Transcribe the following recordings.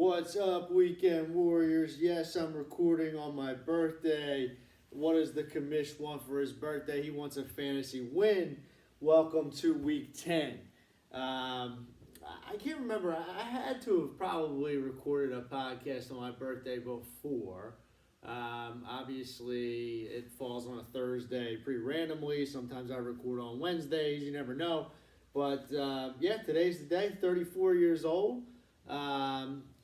What's up, Weekend Warriors? Yes, I'm recording on my birthday. What does the commish want for his birthday? He wants a fantasy win. Welcome to Week 10. I can't remember. I had to have probably recorded a podcast on my birthday before. Obviously, it falls on a Thursday pretty randomly. Sometimes I record on Wednesdays. You never know. But yeah, today's the day. 34 years old.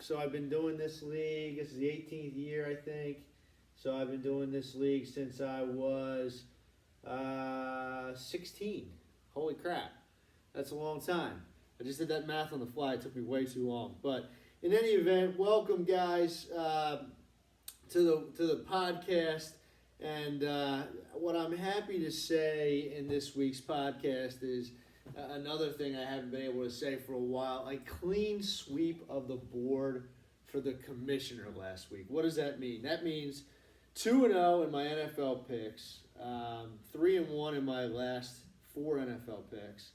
So I've been doing this league. This is the 18th year, I think. So I've been doing this league since I was 16. Holy crap. That's a long time. I just did that math on the fly. It took me way too long. But in any event, welcome, guys, to the podcast. And what I'm happy to say in this week's podcast is another thing I haven't been able to say for a while, a clean sweep of the board for the commissioner last week. What does that mean? That means 2-0 in my NFL picks, 3-1 in my last 4 NFL picks,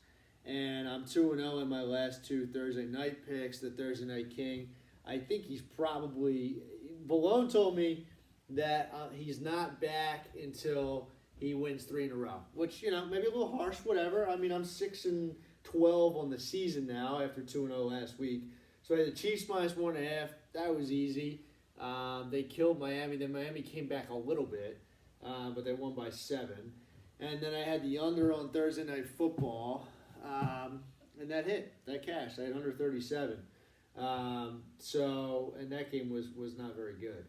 and I'm 2-0 in my last 2 Thursday night picks, the Thursday Night King. I think he's probably, Balone told me that he's not back until he wins 3 in a row, which, maybe a little harsh, whatever. I mean, I'm 6-12 on the season now after 2-0 last week. So I had the Chiefs minus 1.5. That was easy. They killed Miami. Then Miami came back a little bit, but they won by 7. And then I had the under on Thursday Night Football, and that hit. That cashed. I had under 37. And that game was not very good.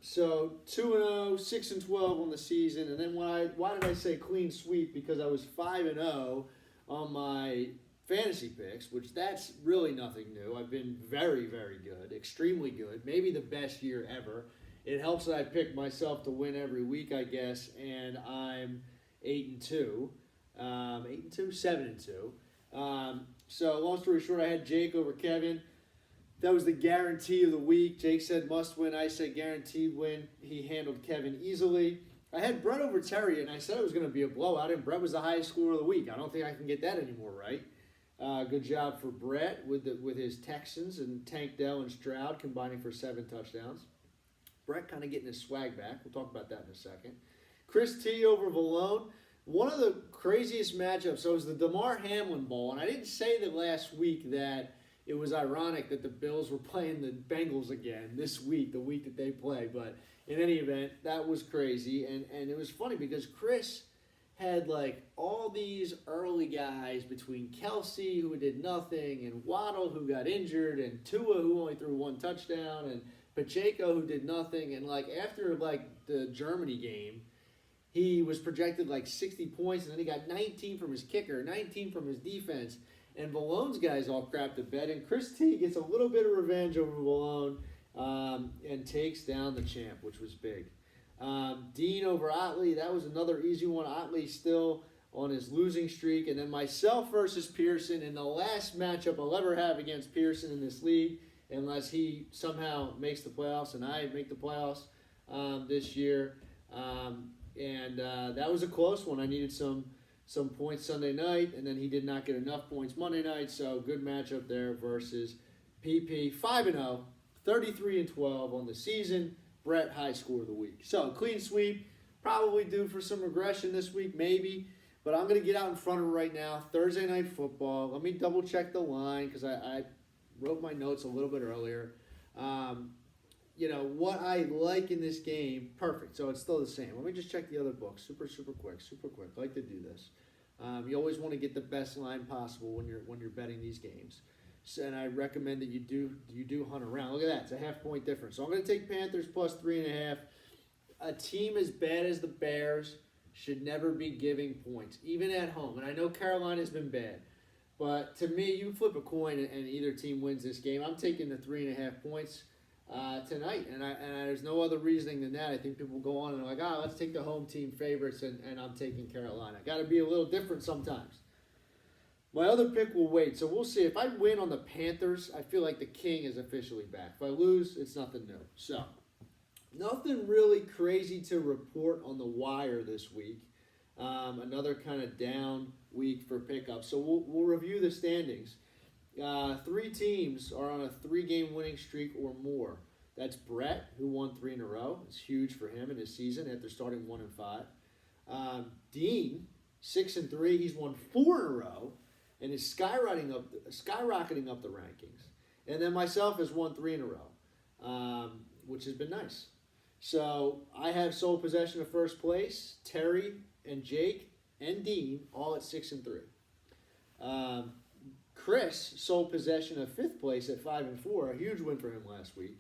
So 2-0, 6-12 on the season, and then why did I say clean sweep? Because I was 5-0 on my fantasy picks, which that's really nothing new. I've been very, very good, extremely good, maybe the best year ever. It helps that I pick myself to win every week, I guess, and I'm 8-2, 7-2. So long story short, I had Jake over Kevin. That was the guarantee of the week. Jake said must win. I said guaranteed win. He handled Kevin easily. I had Brett over Terry, and I said it was going to be a blowout, and Brett was the highest scorer of the week. I don't think I can get that anymore, right? Good job for Brett with his Texans and Tank Dell and Stroud combining for 7 touchdowns. Brett kind of getting his swag back. We'll talk about that in a second. Chris T over Valone. One of the craziest matchups. So it was the Damar Hamlin Bowl, and I didn't say that last week that it was ironic that the Bills were playing the Bengals again this week, the week that they play. But in any event, that was crazy. And it was funny because Chris had all these early guys between Kelsey, who did nothing, and Waddle, who got injured, and Tua, who only threw 1 touchdown, and Pacheco, who did nothing. And after the Germany game, he was projected 60 points, and then he got 19 from his kicker, 19 from his defense. And Malone's guys all crapped the bed, and Chris T gets a little bit of revenge over Malone and takes down the champ, which was big. Dean over Otley, that was another easy one. Otley still on his losing streak. And then myself versus Pearson in the last matchup I'll ever have against Pearson in this league, unless he somehow makes the playoffs and I make the playoffs this year. That was a close one. I needed some points Sunday night, and then he did not get enough points Monday night, so good matchup there versus PP. 5-0, 33-12 on the season. Brett, high score of the week. So, clean sweep, probably due for some regression this week, maybe, but I'm going to get out in front of it right now. Thursday Night Football. Let me double-check the line, because I wrote my notes a little bit earlier. What I like in this game, perfect. So it's still the same. Let me just check the other books. Super quick. I like to do this. You always want to get the best line possible when you're betting these games. So, and I recommend that you do hunt around. Look at that. It's a half-point difference. So I'm going to take Panthers plus 3.5. A team as bad as the Bears should never be giving points, even at home. And I know Carolina's been bad. But to me, you flip a coin and either team wins this game. I'm taking the 3.5 points tonight, and there's no other reasoning than that. I think people go on and are like, let's take the home team favorites, and I'm taking Carolina. Got to be a little different sometimes. My other pick will wait, so we'll see. If I win on the Panthers, I feel like the king is officially back. If I lose, it's nothing new. So, nothing really crazy to report on the wire this week. Another kind of down week for pickup. So we'll review the standings. Three teams are on a 3-game winning streak or more. That's Brett, who won 3 in a row. It's huge for him in his season after starting 1-5. Dean, 6-3. He's won 4 in a row and is skyrocketing up the rankings. And then myself has won 3 in a row, which has been nice. So I have sole possession of first place. Terry and Jake and Dean all at 6-3. Chris sole possession of 5th place at 5-4. A huge win for him last week.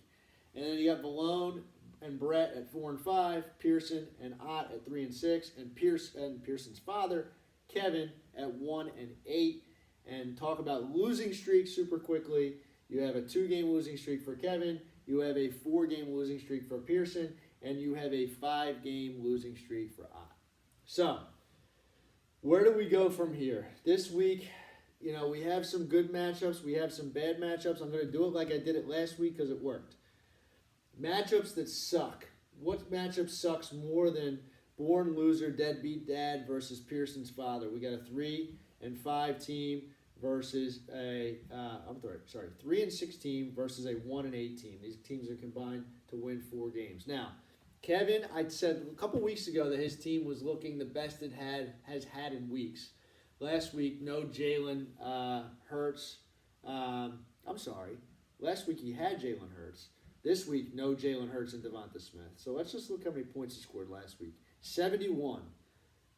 And then you got Malone and Brett at 4-5. Pearson and Ott at 3-6. And Pearson's father, Kevin, at 1-8. And talk about losing streaks super quickly. You have a 2-game losing streak for Kevin. You have a 4-game losing streak for Pearson. And you have a 5-game losing streak for Ott. So, where do we go from here? This week, we have some good matchups. We have some bad matchups. I'm going to do it like I did it last week because it worked. Matchups that suck. What matchup sucks more than born loser, deadbeat dad versus Pearson's father? We got a 3-5 team versus a 3-6 team versus a 1-8 team. These teams are combined to win 4 games. Now, Kevin, I said a couple weeks ago that his team was looking the best it has had in weeks. Last week, no Jalen Hurts. Last week he had Jalen Hurts. This week, no Jalen Hurts and Devonta Smith. So let's just look how many points he scored last week. 71.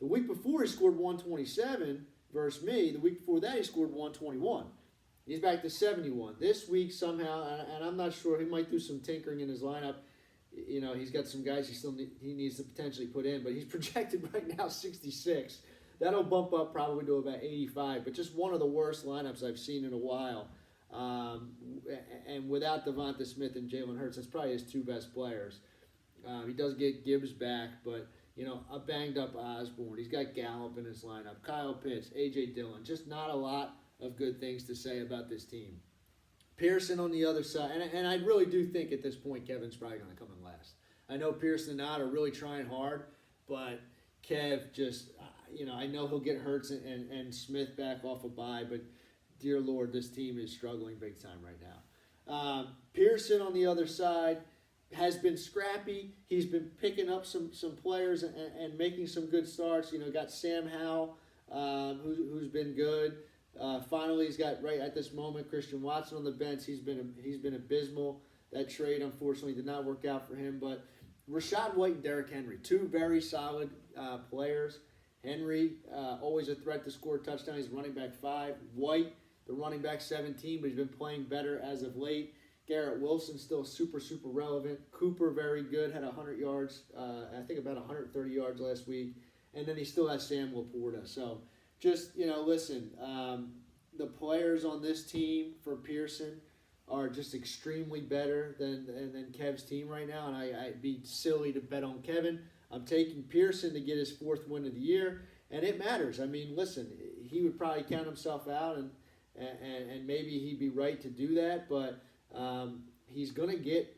The week before, he scored 127 versus me. The week before that, he scored 121. He's back to 71. This week, somehow, and I'm not sure, he might do some tinkering in his lineup. He's got some guys he needs to potentially put in, but he's projected right now 66. That'll bump up probably to about 85, but just one of the worst lineups I've seen in a while. And without Devonta Smith and Jalen Hurts, that's probably his 2 best players. He does get Gibbs back, but, a banged-up Osborne. He's got Gallup in his lineup. Kyle Pitts, A.J. Dillon. Just not a lot of good things to say about this team. Pearson on the other side, and I really do think at this point Kevin's probably going to come in last. I know Pearson and Ott are really trying hard, but Kev just, I know he'll get Hurts and Smith back off a bye, but dear Lord, this team is struggling big time right now. Pearson on the other side has been scrappy. He's been picking up some players and making some good starts. Got Sam Howell, who's been good. Finally, he's got right at this moment Christian Watson on the bench. He's been abysmal. That trade unfortunately did not work out for him. But Rachaad White and Derrick Henry, 2 very solid players. Henry always a threat to score a touchdown. He's running back 5. White, the running back 17, but he's been playing better as of late. Garrett Wilson still super, super relevant. Cooper, very good, had 100 yards, I think about 130 yards last week. And then he still has Sam Laporta. So just, listen, the players on this team for Pearson are just extremely better than Kev's team right now. And I'd be silly to bet on Kevin. I'm taking Pearson to get his 4th win of the year. And it matters. I mean, listen, he would probably count himself out and maybe he'd be right to do that, but he's going to get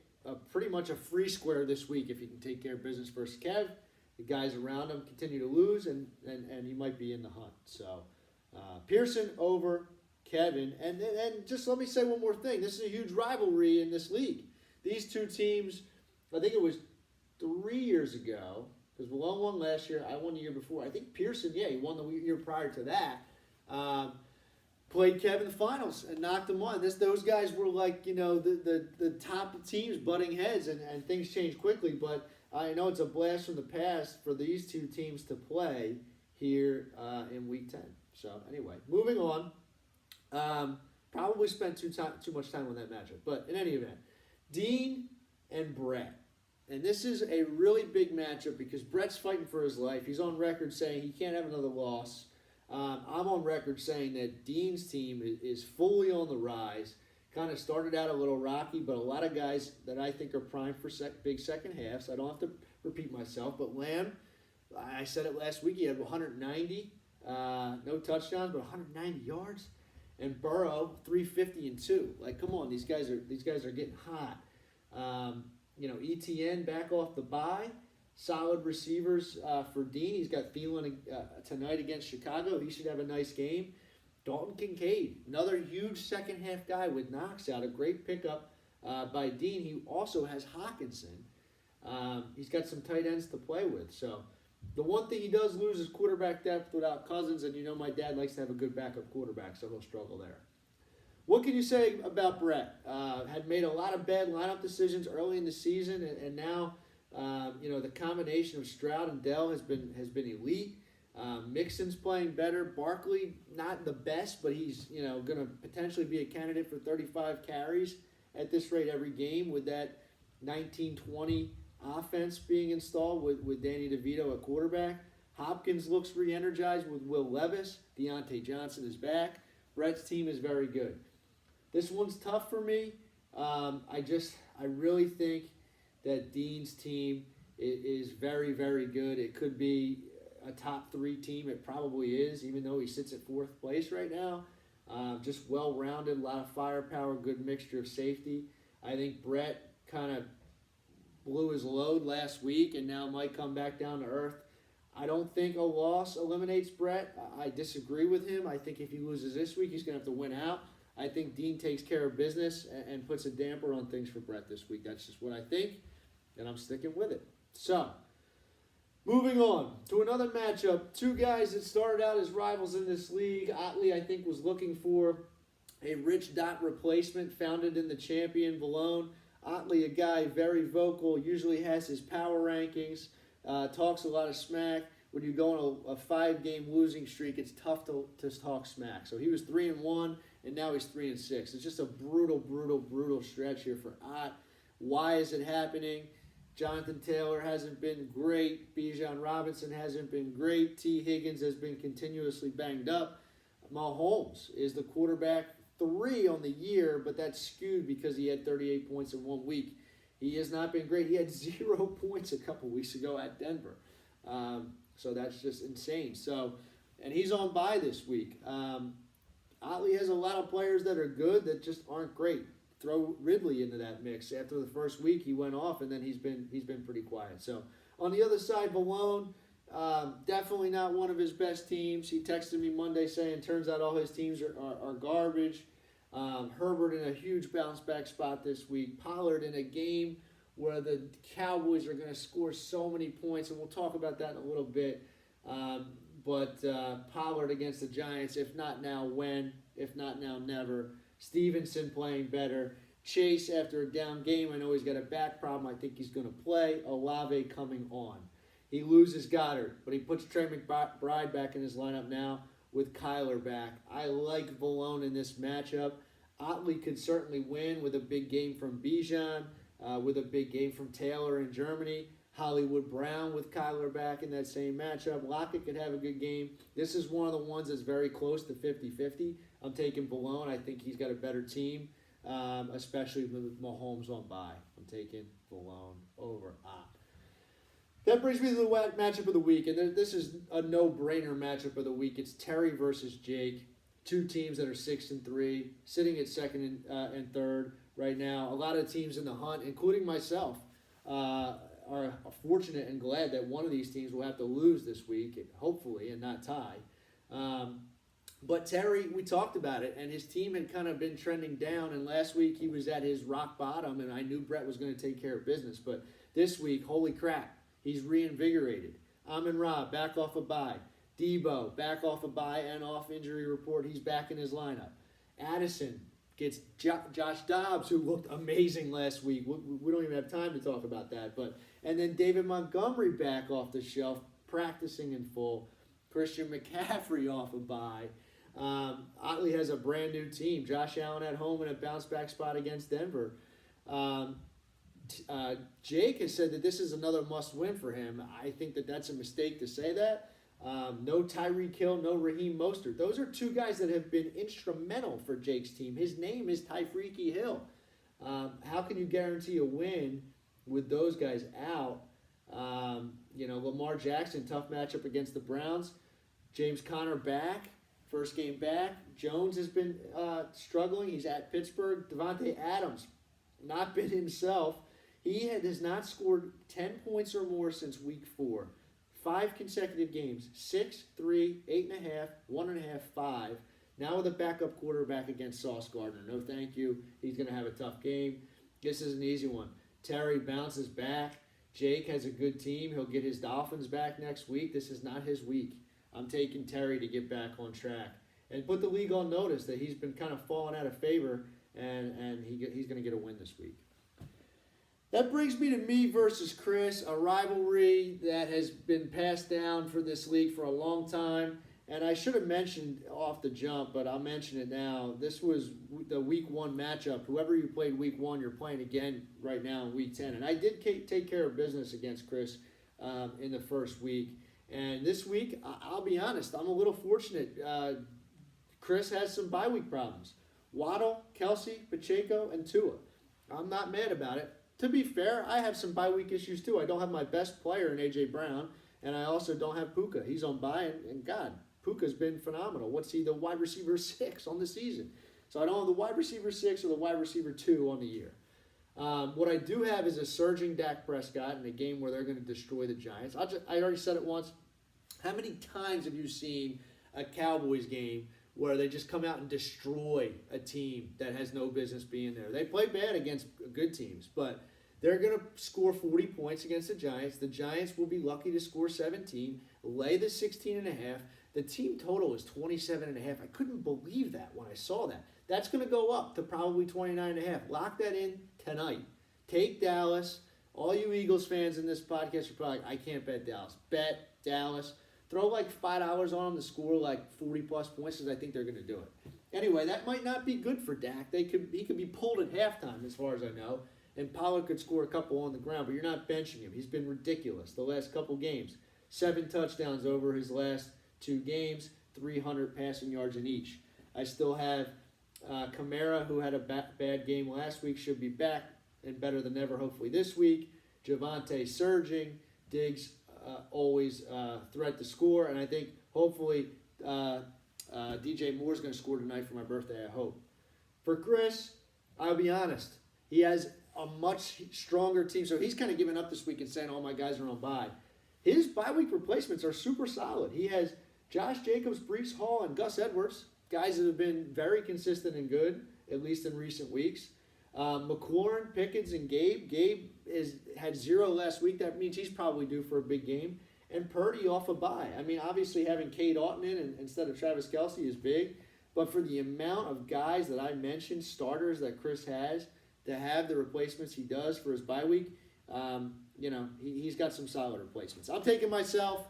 pretty much a free square this week if he can take care of business versus Kev. The guys around him continue to lose, and he might be in the hunt. So Pearson over Kevin. And just let me say one more thing. This is a huge rivalry in this league. These 2 teams, I think it was 3 years ago, because Malone won last year, I won the year before. I think Pearson, he won the year prior to that. Played Kev in the finals and knocked him on. Those guys were like, the top teams butting heads, and things changed quickly. But I know it's a blast from the past for these 2 teams to play here in Week 10. So anyway, moving on. Probably spent too much time on that matchup. But in any event, Dean and Brett. And this is a really big matchup because Brett's fighting for his life. He's on record saying he can't have another loss. I'm on record saying that Dean's team is fully on the rise. Kind of started out a little rocky, but a lot of guys that I think are primed for big second halves. I don't have to repeat myself, but Lamb, I said it last week, he had 190, no touchdowns, but 190 yards. And Burrow, 350 and 2. Like, come on, these guys are getting hot. ETN back off the bye. Solid receivers for Dean. He's got Thielen tonight against Chicago. He should have a nice game. Dalton Kincaid, another huge second half guy with knocks out, a great pickup by Dean. He also has Hawkinson. He's got some tight ends to play with. So the one thing he does lose is quarterback depth without Cousins, and my dad likes to have a good backup quarterback, so he'll struggle there. What can you say about Brett? Had made a lot of bad lineup decisions early in the season, and now the combination of Stroud and Dell has been elite. Mixon's playing better. Barkley, not the best, but he's going to potentially be a candidate for 35 carries at this rate every game with that 19-20 offense being installed with Danny DeVito at quarterback. Hopkins looks re-energized with Will Levis. Deontay Johnson is back. Brett's team is very good. This one's tough for me. I really think that Dean's team is very, very good. It could be a top 3 team. It probably is, even though he sits at 4th place right now. Just well-rounded, a lot of firepower, good mixture of safety. I think Brett kind of blew his load last week and now might come back down to earth. I don't think a loss eliminates Brett. I disagree with him. I think if he loses this week, he's going to have to win out. I think Dean takes care of business and puts a damper on things for Brett this week. That's just what I think, and I'm sticking with it. So, moving on to another matchup. 2 guys that started out as rivals in this league. Otley, I think, was looking for a Rich Dot replacement founded in the champion Valone. Otley, a guy very vocal, usually has his power rankings, talks a lot of smack. When you go on a 5-game losing streak, it's tough to talk smack. So he was 3-1, and now he's 3-6. It's just a brutal stretch here for Ott. Why is it happening? Jonathan Taylor hasn't been great. Bijan Robinson hasn't been great. T. Higgins has been continuously banged up. Mahomes is the quarterback 3 on the year, but that's skewed because he had 38 points in 1 week. He has not been great. He had 0 points a couple weeks ago at Denver. So that's just insane. So, and he's on bye this week. Otley has a lot of players that are good that just aren't great. Throw Ridley into that mix. After the first week, he went off, and then he's been pretty quiet. So on the other side, Valone, definitely not one of his best teams. He texted me Monday saying, turns out all his teams are garbage. Herbert in a huge bounce back spot this week. Pollard in a game where the Cowboys are going to score so many points, and we'll talk about that in a little bit. But Pollard against the Giants, if not now, when? If not now, never. Stevenson playing better. Chase, after a down game, I know he's got a back problem. I think he's going to play. Olave coming on. He loses Goddard, but he puts Trey McBride back in his lineup now with Kyler back. I like Valone in this matchup. Otley could certainly win with a big game from Bijan, with a big game from Taylor in Germany. Hollywood Brown with Kyler back in that same matchup. Lockett could have a good game. This is one of the ones that's very close to 50-50. I'm taking Valone. I think he's got a better team, especially with Mahomes on bye. I'm taking Valone over Ott. That brings me to the matchup of the week, and this is a no-brainer matchup of the week. It's Terry versus Jake, 2 teams that are 6-3, sitting at 2nd and 3rd right now. A lot of teams in the hunt, including myself, are fortunate and glad that one of these teams will have to lose this week, hopefully, and not tie. But Terry, we talked about it, and his team had kind of been trending down, and last week he was at his rock bottom, and I knew Brett was going to take care of business. But this week, holy crap, he's reinvigorated. Amon-Ra, back off a bye. Debo, back off a bye and off injury report. He's back in his lineup. Addison gets Josh Dobbs, who looked amazing last week. We don't even have time to talk about that. And then David Montgomery back off the shelf, practicing in full. Christian McCaffrey off a bye. Otley has a brand new team. Josh Allen at home in a bounce back spot against Denver. Jake has said that this is another must win for him. I think that that's a mistake to say that. No Tyreek Hill, no Raheem Mostert. Those are 2 guys that have been instrumental for Jake's team. His name is Tyreek Hill. How can you guarantee a win with those guys out? Lamar Jackson, tough matchup against the Browns. James Conner back, first game back. Jones has been struggling. He's at Pittsburgh. Devontae Adams, not been himself. He has not scored 10 points or more since week 4. 5 consecutive games, 6, 3, 8.5, 1.5, 5. Now with a backup quarterback against Sauce Gardner. No thank you. He's going to have a tough game. This is an easy one. Terry bounces back. Jake has a good team. He'll get his Dolphins back next week. This is not his week. I'm taking Terry to get back on track and put the league on notice that he's been kind of falling out of favor, and he's going to get a win this week. That brings me to me versus Chris, a rivalry that has been passed down for this league for a long time. And I should have mentioned off the jump, but I'll mention it now. This was the week 1 matchup. Whoever you played week 1, you're playing again right now in week 10. And I did take care of business against Chris in the first week. And this week, I'll be honest, I'm a little fortunate. Chris has some bye week problems. Waddle, Kelsey, Pacheco, and Tua. I'm not mad about it. To be fair, I have some bye week issues too. I don't have my best player in A.J. Brown, and I also don't have Puka. He's on bye, and God, Puka's been phenomenal. What's he, the wide receiver 6 on the season? So I don't have the wide receiver 6 or the wide receiver 2 on the year. What I do have is a surging Dak Prescott in a game where they're going to destroy the Giants. I already said it once. How many times have you seen a Cowboys game where they just come out and destroy a team that has no business being there? They play bad against good teams, but they're going to score 40 points against the Giants. The Giants will be lucky to score 17, lay the 16.5. The team total is 27.5. I couldn't believe that when I saw that. That's going to go up to probably 29.5. Lock that in tonight. Take Dallas. All you Eagles fans in this podcast are probably like, I can't bet Dallas. Bet Dallas. Throw like $5 on them to score like 40-plus points because I think they're going to do it. Anyway, that might not be good for Dak. He could be pulled at halftime as far as I know, and Pollard could score a couple on the ground, but you're not benching him. He's been ridiculous the last couple games. 7 touchdowns over his last 2 games, 300 passing yards in each. I still have Kamara, who had a bad game last week, should be back and better than ever hopefully this week. Javonte surging. Diggs always threat to score, and I think hopefully DJ Moore's going to score tonight for my birthday, I hope. For Chris, I'll be honest, he has a much stronger team, so he's kind of giving up this week and saying all my guys are on bye. His bye week replacements are super solid. He has Josh Jacobs, Breece Hall, and Gus Edwards, guys that have been very consistent and good, at least in recent weeks. McLaurin, Pickens, and Gabe. Gabe had 0 last week. That means he's probably due for a big game. And Purdy off a bye. I mean, obviously having Cade Otton in instead of Travis Kelce is big. But for the amount of guys that I mentioned, starters that Chris has, to have the replacements he does for his bye week, he's got some solid replacements. I'm taking myself.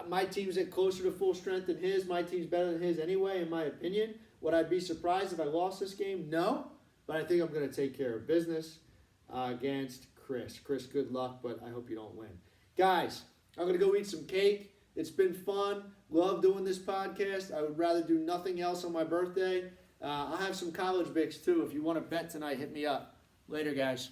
My team's at closer to full strength than his. My team's better than his anyway, in my opinion. Would I be surprised if I lost this game? No. But I think I'm going to take care of business against Chris. Chris, good luck, but I hope you don't win. Guys, I'm going to go eat some cake. It's been fun. Love doing this podcast. I would rather do nothing else on my birthday. I'll have some college picks, too. If you want to bet tonight, hit me up. Later, guys.